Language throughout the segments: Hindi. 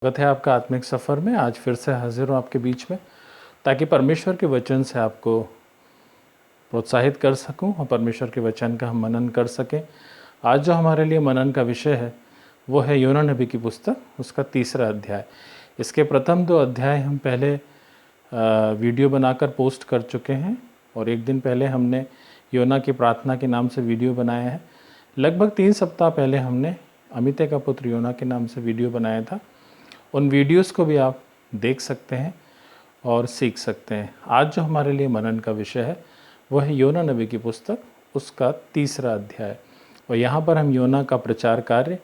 स्वागत है आपका आत्मिक सफ़र में। आज फिर से हाजिर हूँ आपके बीच में ताकि परमेश्वर के वचन से आपको प्रोत्साहित कर सकूं और परमेश्वर के वचन का हम मनन कर सकें। आज जो हमारे लिए मनन का विषय है वो है योना नबी की पुस्तक, उसका 3रा अध्याय। इसके प्रथम 2 अध्याय हम पहले वीडियो बनाकर पोस्ट कर चुके हैं और एक दिन पहले हमने योना की प्रार्थना के नाम से वीडियो बनाया है। लगभग 3 सप्ताह पहले हमने अमिते का पुत्र योना के नाम से वीडियो बनाया था। उन वीडियोस को भी आप देख सकते हैं और सीख सकते हैं। आज जो हमारे लिए मनन का विषय है वह है योना नबी की पुस्तक, उसका 3रा अध्याय। और यहाँ पर हम योना का प्रचार कार्य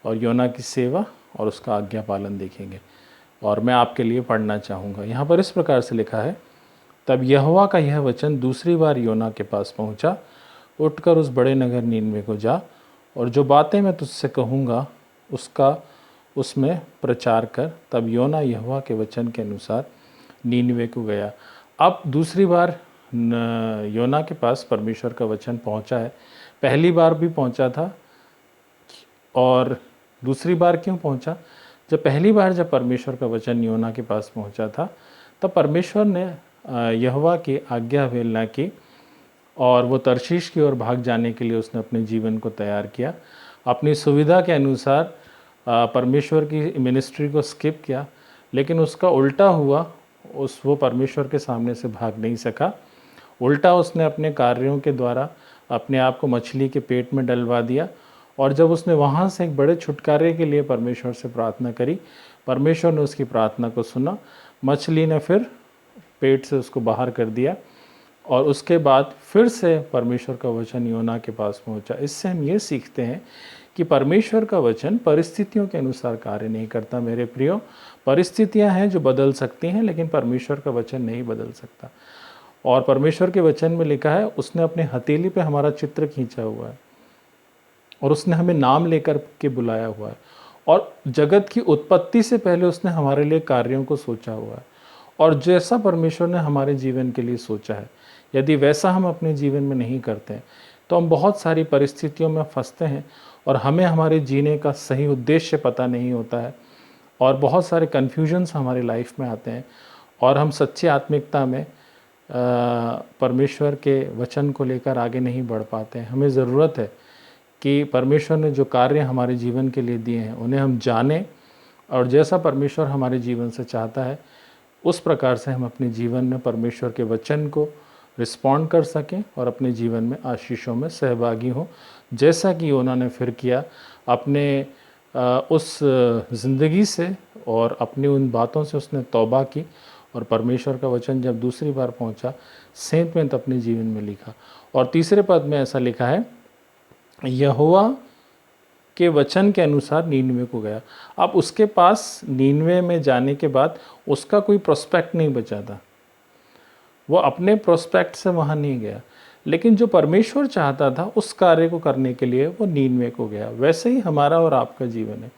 और योना की सेवा और उसका आज्ञा पालन देखेंगे। और मैं आपके लिए पढ़ना चाहूँगा। यहाँ पर इस प्रकार से लिखा है, तब यहोवा का यह वचन दूसरी बार योना के पास पहुँचा, उठकर उस बड़े नगर नीनवे को जा और जो बातें मैं तुझसे कहूँगा उसका उसमें प्रचार कर। तब योना यहोवा के वचन के अनुसार नीनवे को गया। अब दूसरी बार योना के पास परमेश्वर का वचन पहुंचा है। पहली बार भी पहुंचा था और दूसरी बार क्यों पहुंचा? जब पहली बार जब परमेश्वर का वचन योना के पास पहुंचा था तब परमेश्वर ने यहोवा की आज्ञा अवहेलना की और वो तर्शीश की ओर भाग जाने के लिए उसने अपने जीवन को तैयार किया। अपनी सुविधा के अनुसार परमेश्वर की मिनिस्ट्री को स्किप किया, लेकिन उसका उल्टा हुआ। वो परमेश्वर के सामने से भाग नहीं सका। उल्टा उसने अपने कार्यों के द्वारा अपने आप को मछली के पेट में डलवा दिया। और जब उसने वहाँ से एक बड़े छुटकारे के लिए परमेश्वर से प्रार्थना करी, परमेश्वर ने उसकी प्रार्थना को सुना। मछली ने फिर पेट से उसको बाहर कर दिया और उसके बाद फिर से परमेश्वर का वचन योना के पास पहुँचा। इससे हम ये सीखते हैं कि परमेश्वर का वचन परिस्थितियों के अनुसार कार्य नहीं करता। मेरे प्रियो, परिस्थितियां हैं जो बदल सकती हैं, लेकिन परमेश्वर का वचन नहीं बदल सकता। और परमेश्वर के वचन में लिखा है, उसने अपने हथेली पे हमारा चित्र खींचा हुआ है और उसने हमें नाम लेकर के बुलाया हुआ है और जगत की उत्पत्ति से पहले उसने हमारे लिए कार्यों को सोचा हुआ है। और जैसा परमेश्वर ने हमारे जीवन के लिए सोचा है, यदि वैसा हम अपने जीवन में नहीं करते हैं तो हम बहुत सारी परिस्थितियों में फंसते हैं और हमें हमारे जीने का सही उद्देश्य पता नहीं होता है और बहुत सारे कन्फ्यूजन्स हमारी लाइफ में आते हैं और हम सच्ची आत्मिकता में परमेश्वर के वचन को लेकर आगे नहीं बढ़ पाते हैं। हमें ज़रूरत है कि परमेश्वर ने जो कार्य हमारे जीवन के लिए दिए हैं उन्हें हम जानें और जैसा परमेश्वर हमारे जीवन से चाहता है उस प्रकार से हम अपने जीवन में परमेश्वर के वचन को रिस्पॉन्ड कर सकें और अपने जीवन में आशीषों में सहभागी हों, जैसा कि योना ने फिर किया। अपने उस ज़िंदगी से और अपनी उन बातों से उसने तौबा की और परमेश्वर का वचन जब दूसरी बार पहुंचा, 7वें अपने जीवन में लिखा। और 3रे पद में ऐसा लिखा है, यहोवा के वचन के अनुसार नीनवे को गया। अब उसके पास नीनवे में जाने के बाद उसका कोई प्रोस्पेक्ट नहीं बचा था। वो अपने प्रोस्पेक्ट से वहाँ नहीं गया, लेकिन जो परमेश्वर चाहता था उस कार्य को करने के लिए वो नीनवे को गया। वैसे ही हमारा और आपका जीवन है।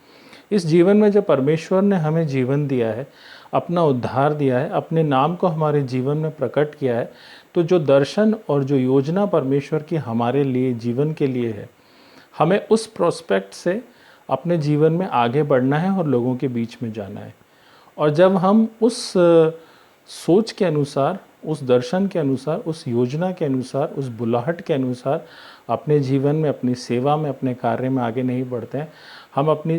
इस जीवन में जब परमेश्वर ने हमें जीवन दिया है, अपना उद्धार दिया है, अपने नाम को हमारे जीवन में प्रकट किया है, तो जो दर्शन और जो योजना परमेश्वर की हमारे लिए जीवन के लिए है, हमें उस प्रोस्पेक्ट से अपने जीवन में आगे बढ़ना है और लोगों के बीच में जाना है। और जब हम उस सोच के अनुसार, उस दर्शन के अनुसार, उस योजना के अनुसार, उस बुलाहट के अनुसार अपने जीवन में, अपनी सेवा में, अपने कार्य में आगे नहीं बढ़ते हैं, हम अपनी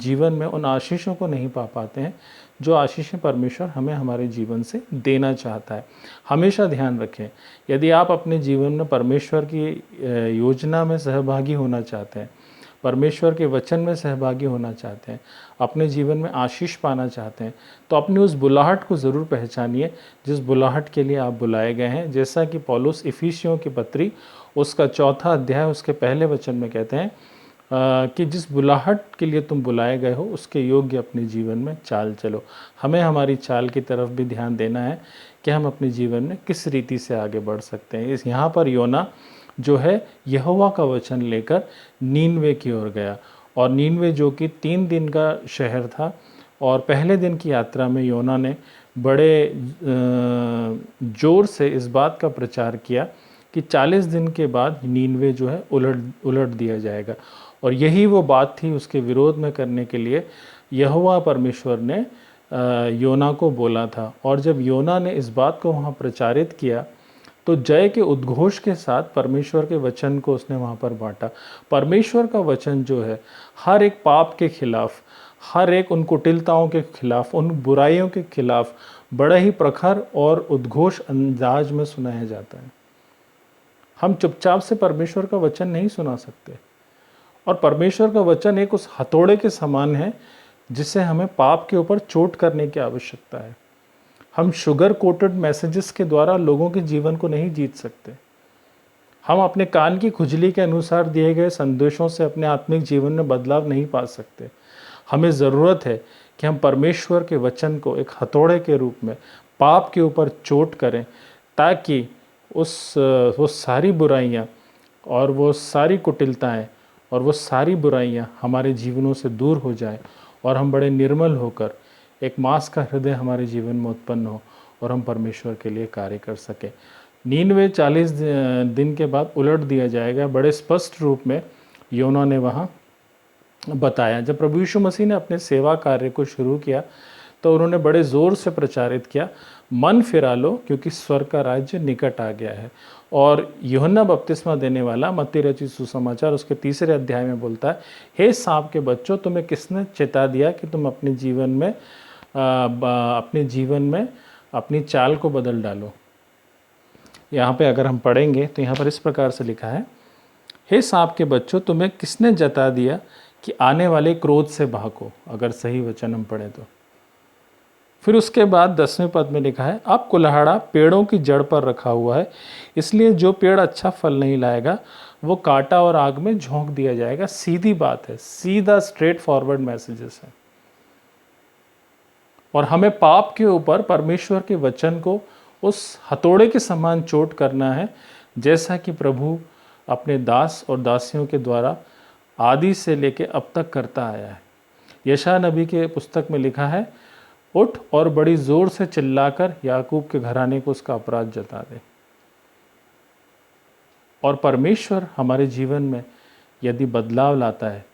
जीवन में उन आशीषों को नहीं पा पाते हैं जो आशीषें परमेश्वर हमें हमारे जीवन से देना चाहता है। हमेशा ध्यान रखें, यदि आप अपने जीवन में परमेश्वर की योजना में सहभागी होना चाहते हैं, परमेश्वर के वचन में सहभागी होना चाहते हैं, अपने जीवन में आशीष पाना चाहते हैं, तो अपनी उस बुलाहट को ज़रूर पहचानिए जिस बुलाहट के लिए आप बुलाए गए हैं। जैसा कि पौलुस इफिसियों की पत्री उसका 4था अध्याय उसके पहले वचन में कहते हैं कि जिस बुलाहट के लिए तुम बुलाए गए हो उसके योग्य अपने जीवन में चाल चलो। हमें हमारी चाल की तरफ भी ध्यान देना है कि हम अपने जीवन में किस रीति से आगे बढ़ सकते हैं। इस यहाँ पर योना जो है यहोवा का वचन लेकर नीनवे की ओर गया और नीनवे जो कि 3 दिन का शहर था और पहले दिन की यात्रा में योना ने बड़े ज़ोर से इस बात का प्रचार किया कि 40 दिन के बाद नीनवे जो है उलट दिया जाएगा। और यही वो बात थी उसके विरोध में करने के लिए यहोवा परमेश्वर ने योना को बोला था। और जब योना ने इस बात को वहाँ प्रचारित किया तो जय के उद्घोष के साथ परमेश्वर के वचन को उसने वहाँ पर बांटा। परमेश्वर का वचन जो है हर एक पाप के खिलाफ, हर एक उन कुटिलताओं के खिलाफ, उन बुराइयों के खिलाफ बड़ा ही प्रखर और उद्घोष अंदाज में सुनाया जाता है। हम चुपचाप से परमेश्वर का वचन नहीं सुना सकते। और परमेश्वर का वचन एक उस हथौड़े के समान है जिसे हमें पाप के ऊपर चोट करने की आवश्यकता है। हम शुगर कोटेड मैसेजेस के द्वारा लोगों के जीवन को नहीं जीत सकते। हम अपने कान की खुजली के अनुसार दिए गए संदेशों से अपने आत्मिक जीवन में बदलाव नहीं पा सकते। हमें ज़रूरत है कि हम परमेश्वर के वचन को एक हथौड़े के रूप में पाप के ऊपर चोट करें, ताकि वो सारी बुराइयां और वो सारी कुटिलताएं और वो सारी बुराइयां हमारे जीवनों से दूर हो जाएं और हम बड़े निर्मल होकर एक मांस का हृदय हमारे जीवन में उत्पन्न हो और हम परमेश्वर के लिए कार्य कर सकें। नीनवे 40 दिन के बाद उलट दिया जाएगा, बड़े स्पष्ट रूप में योना ने वहाँ बताया। जब प्रभु यीशु मसीह ने अपने सेवा कार्य को शुरू किया तो उन्होंने बड़े ज़ोर से प्रचारित किया, मन फिरा लो क्योंकि स्वर्ग का राज्य निकट आ गया है। और यूहन्ना बपतिस्मा देने वाला मत्ती रचित सुसमाचार उसके 3 अध्याय में बोलता है, हे सांप के बच्चों, तुम्हें किसने चेता दिया कि तुम अपने जीवन में अपनी चाल को बदल डालो। यहाँ पे अगर हम पढ़ेंगे तो यहाँ पर इस प्रकार से लिखा है, हे सांप के बच्चों, तुम्हें किसने जता दिया कि आने वाले क्रोध से भागो। अगर सही वचन हम पढ़ें तो फिर उसके बाद 10वें पद में लिखा है, अब कुल्हाड़ा पेड़ों की जड़ पर रखा हुआ है, इसलिए जो पेड़ अच्छा फल नहीं लाएगा वो काटा और आग में झोंक दिया जाएगा। सीधी बात है, सीधा स्ट्रेट फॉरवर्ड मैसेजेस है। और हमें पाप के ऊपर परमेश्वर के वचन को उस हथौड़े के समान चोट करना है, जैसा कि प्रभु अपने दास और दासियों के द्वारा आदि से लेके अब तक करता आया है। यशायाह नबी के पुस्तक में लिखा है, उठ और बड़ी जोर से चिल्लाकर याकूब के घराने को उसका अपराध जता दे। और परमेश्वर हमारे जीवन में यदि बदलाव लाता है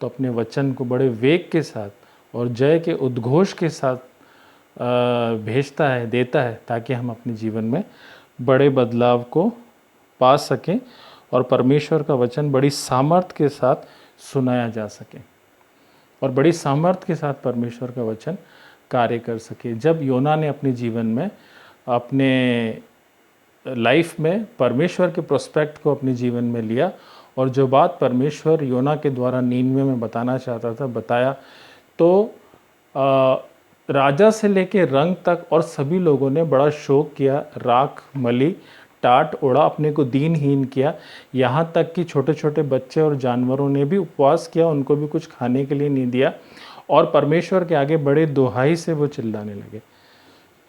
तो अपने वचन को बड़े वेग के साथ और जय के उद्घोष के साथ भेजता है, देता है, ताकि हम अपने जीवन में बड़े बदलाव को पा सकें और परमेश्वर का वचन बड़ी सामर्थ्य के साथ सुनाया जा सके और बड़ी सामर्थ्य के साथ परमेश्वर का वचन कार्य कर सके। जब योना ने अपने जीवन में, अपने लाइफ में परमेश्वर के प्रोस्पेक्ट को अपने जीवन में लिया और जो बात परमेश्वर योना के द्वारा नीनवे में बताना चाहता था बताया, तो राजा से लेके रंग तक और सभी लोगों ने बड़ा शोक किया, राख मली, टाट ओढ़ा, अपने को दीनहीन किया। यहाँ तक कि छोटे छोटे बच्चे और जानवरों ने भी उपवास किया, उनको भी कुछ खाने के लिए नहीं दिया और परमेश्वर के आगे बड़े दुहाई से वो चिल्लाने लगे।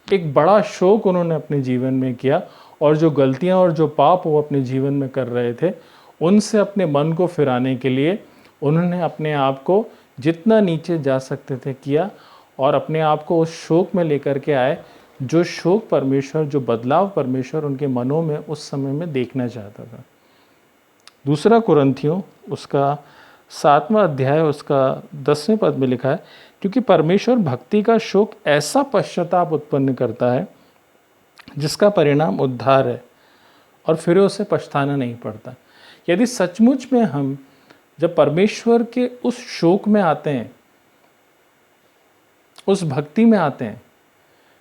एक बड़ा शोक उन्होंने अपने जीवन में किया और जो गलतियाँ और जो पाप वो अपने जीवन में कर रहे थे उनसे अपने मन को फिराने के लिए उन्होंने अपने आप को जितना नीचे जा सकते थे किया और अपने आप को उस शोक में लेकर के आए, जो शोक परमेश्वर, जो बदलाव परमेश्वर उनके मनों में उस समय में देखना चाहता था। 2 कुरिन्थियों उसका 7वां अध्याय उसका 10वें पद में लिखा है, क्योंकि परमेश्वर भक्ति का शोक ऐसा पश्चाताप उत्पन्न करता है जिसका परिणाम उद्धार है और फिर उसे पछताना नहीं पड़ता। यदि सचमुच में हम जब परमेश्वर के उस शोक में आते हैं, उस भक्ति में आते हैं,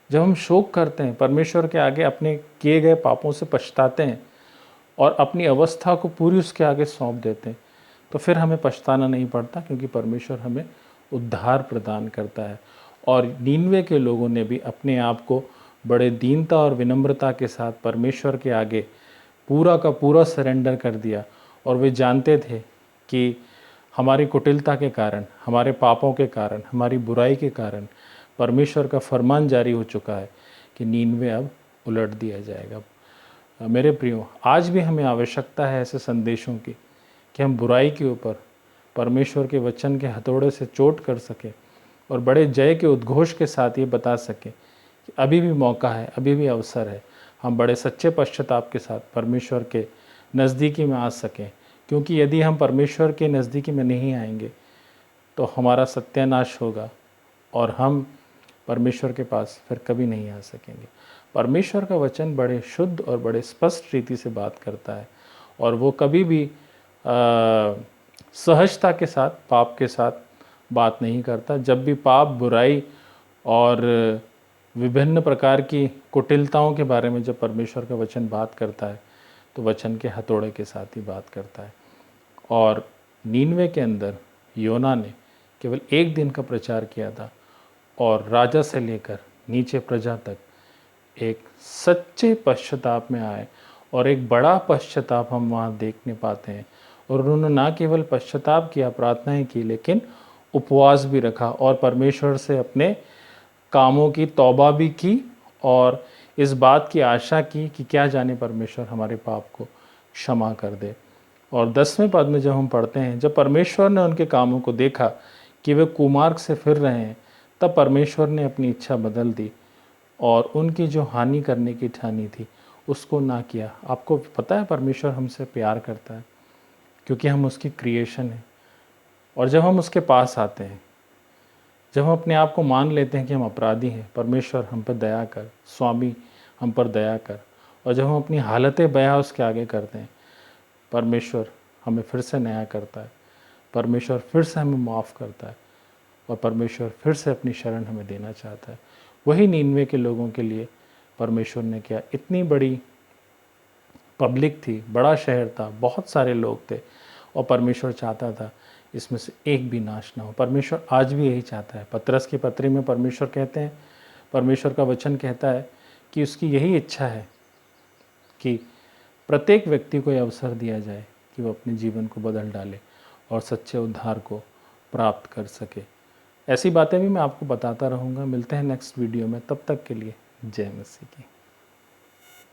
जब हम शोक करते हैं, परमेश्वर के आगे अपने किए गए पापों से पछताते हैं और अपनी अवस्था को पूरी उसके आगे सौंप देते हैं, तो फिर हमें पछताना नहीं पड़ता, क्योंकि परमेश्वर हमें उद्धार प्रदान करता है। और नीनवे के लोगों ने भी अपने आप को बड़े दीनता और विनम्रता के साथ परमेश्वर के आगे पूरा का पूरा सरेंडर कर दिया और वे जानते थे कि हमारी कुटिलता के कारण, हमारे पापों के कारण, हमारी बुराई के कारण परमेश्वर का फरमान जारी हो चुका है कि नीनवे अब उलट दिया जाएगा। मेरे प्रियो, आज भी हमें आवश्यकता है ऐसे संदेशों की कि हम बुराई के ऊपर परमेश्वर के वचन के हथौड़े से चोट कर सकें और बड़े जय के उद्घोष के साथ ये बता सकें कि अभी भी मौका है, अभी भी अवसर है। हम बड़े सच्चे पश्चाताप के साथ परमेश्वर के नज़दीकी में आ सकें, क्योंकि यदि हम परमेश्वर के नज़दीकी में नहीं आएंगे तो हमारा सत्यानाश होगा और हम परमेश्वर के पास फिर कभी नहीं आ सकेंगे। परमेश्वर का वचन बड़े शुद्ध और बड़े स्पष्ट रीति से बात करता है और वो कभी भी सहजता के साथ पाप के साथ बात नहीं करता। जब भी पाप, बुराई और विभिन्न प्रकार की कुटिलताओं के बारे में जब परमेश्वर का वचन बात करता है तो वचन के हथौड़े के साथ ही बात करता है। और नीनवे के अंदर योना ने केवल एक दिन का प्रचार किया था और राजा से लेकर नीचे प्रजा तक एक सच्चे पश्चाताप में आए और एक बड़ा पश्चाताप हम वहाँ देखने पाते हैं। और उन्होंने ना केवल पश्चाताप किया, प्रार्थनाएं की, लेकिन उपवास भी रखा और परमेश्वर से अपने कामों की तौबा भी की और इस बात की आशा की कि क्या जाने परमेश्वर हमारे पाप को क्षमा कर दे। और 10वें पद में जब हम पढ़ते हैं, जब परमेश्वर ने उनके कामों को देखा कि वे कुमार्ग से फिर रहे हैं, तब परमेश्वर ने अपनी इच्छा बदल दी और उनकी जो हानि करने की ठानी थी उसको ना किया। आपको पता है परमेश्वर हमसे प्यार करता है क्योंकि हम उसकी क्रिएशन है। और जब हम उसके पास आते हैं, जब हम अपने आप को मान लेते हैं कि हम अपराधी हैं, परमेश्वर हम पर दया कर, स्वामी हम पर दया कर, और जब हम अपनी हालतें बयां उसके आगे करते हैं, परमेश्वर हमें फिर से नया करता है, परमेश्वर फिर से हमें माफ़ करता है और परमेश्वर फिर से अपनी शरण हमें देना चाहता है। वही नीनवे के लोगों के लिए परमेश्वर ने किया। इतनी बड़ी पब्लिक थी, बड़ा शहर था, बहुत सारे लोग थे और परमेश्वर चाहता था इसमें से एक भी नाश ना हो। परमेश्वर आज भी यही चाहता है। पतरस की पत्री में परमेश्वर कहते हैं, परमेश्वर का वचन कहता है कि उसकी यही इच्छा है कि प्रत्येक व्यक्ति को यह अवसर दिया जाए कि वो अपने जीवन को बदल डाले और सच्चे उद्धार को प्राप्त कर सके। ऐसी बातें भी मैं आपको बताता रहूँगा। मिलते हैं नेक्स्ट वीडियो में, तब तक के लिए जय मसीह की।